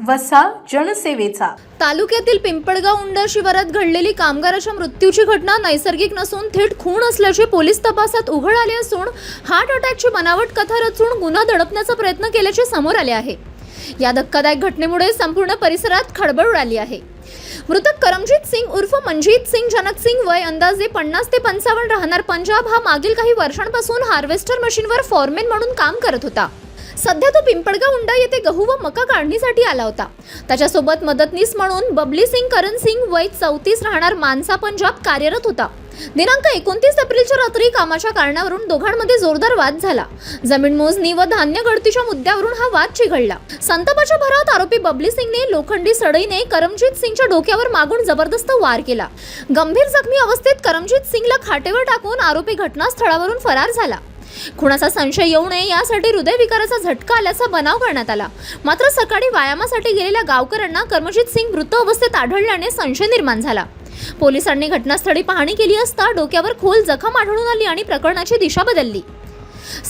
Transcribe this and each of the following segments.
वसा जनसेवेचा. तालुक्यातील पिंपळगाव उंडा शिवारात घडलेली कामगाराच्या मृत्यूची घटना नैसर्गिक नसून थेट खून असल्याचे पोलीस तपासात उघड आले असून हार्ट अटॅकची बनावट कथा रचून गुन्हा दडपण्याचा प्रयत्न केल्याचे समोर आले आहे. या धक्कादायक घटनेमुळे संपूर्ण परिसरात खळबळ उडाली आहे. मृतक करमजीत सिंग उर्फ मनजीत सिंग जनक सिंग वय अंदाजे 50 ते 55 राहणार पंजाब हा मागील काही वर्षांपासून हार्वेस्टर मशीनवर फॉरमॅन म्हणून काम करत होता. सध्या तो पिंपळगाव उंडा येथे गहू व मका काढणीसाठी आला होता. त्याच्यासोबत मदतनीस म्हणून बबली सिंग करण सिंग वय 34 राहणार मानसा पंजाब कार्यरत होता. दिनांक 29 एप्रिलच्या रात्री कामाच्या कारणावरून दोघांमध्ये जोरदार वाद झाला. जमीन मोजणी व धान्य गळतीच्या मुद्द्यावरून हा वाद चिघळला. संतापाच्या भरात आरोपी बबली सिंगने लोखंडी सळईने करमजीत सिंगच्या डोक्यावर मागून जबरदस्त वार केला. गंभीर जखमी अवस्थेत करमजीत सिंगला खाटेवर टाकून आरोपी घटनास्थळावरून फरार झाला. खुनाचा संशय येऊ नये यासाठी हृदयविकाराचा झटका आल्याचा बनाव करण्यात आला. मात्र सकाळी व्यायामासाठी गेलेल्या गावकऱ्यांना करमजीत सिंग मृत अवस्थेत आढळल्याने संशय निर्माण झाला. पोलिसांनी घटनास्थळी पाहणी केली असता डोक्यावर खोल जखम आढळून आली आणि प्रकरणाची दिशा बदलली.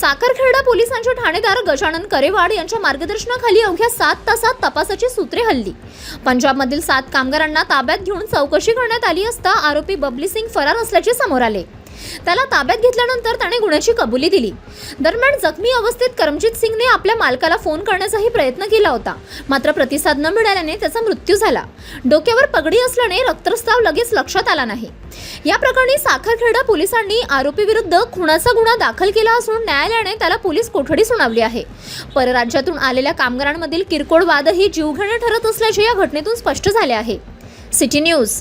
साखरखेडा पोलिसांचे ठाणेदार गजानन करेवाड यांच्या मार्गदर्शनाखाली अवघ्या 7 तासात तपासाची सूत्रे हलली. पंजाबमधील 7 कामगारांना ताब्यात घेऊन चौकशी करण्यात आली असता आरोपी बबली सिंग फरार असल्याचे समोर आले. त्याला ताब्यात घेतल्यानंतर त्याने गुन्ह्याची कबुली दिली. दरम्यान जखमी अवस्थेत करमजीत सिंगने आपल्या मालकाला फोन करण्याचाही प्रयत्न केला होता. मात्र प्रतिसाद न मिळाल्याने त्याचा मृत्यू झाला. डोक्यावर पगडी असल्याने रक्तस्राव लगेच लक्षात आला नाही. या प्रकरणी साखरखेडा पोलिसांनी आरोपी विरुद्ध खुनाचा गुन्हा दाखल केला असून न्यायालयाने त्याला पोलीस कोठडी सुनावली आहे. परराज्यातून आलेल्या कामगारांमधील किरकोळ वादही जीवघेणे ठरत असल्याचे या घटनेतून स्पष्ट झाले आहे. City news.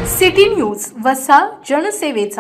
सिटी न्यूज वसा जनसेवेचा.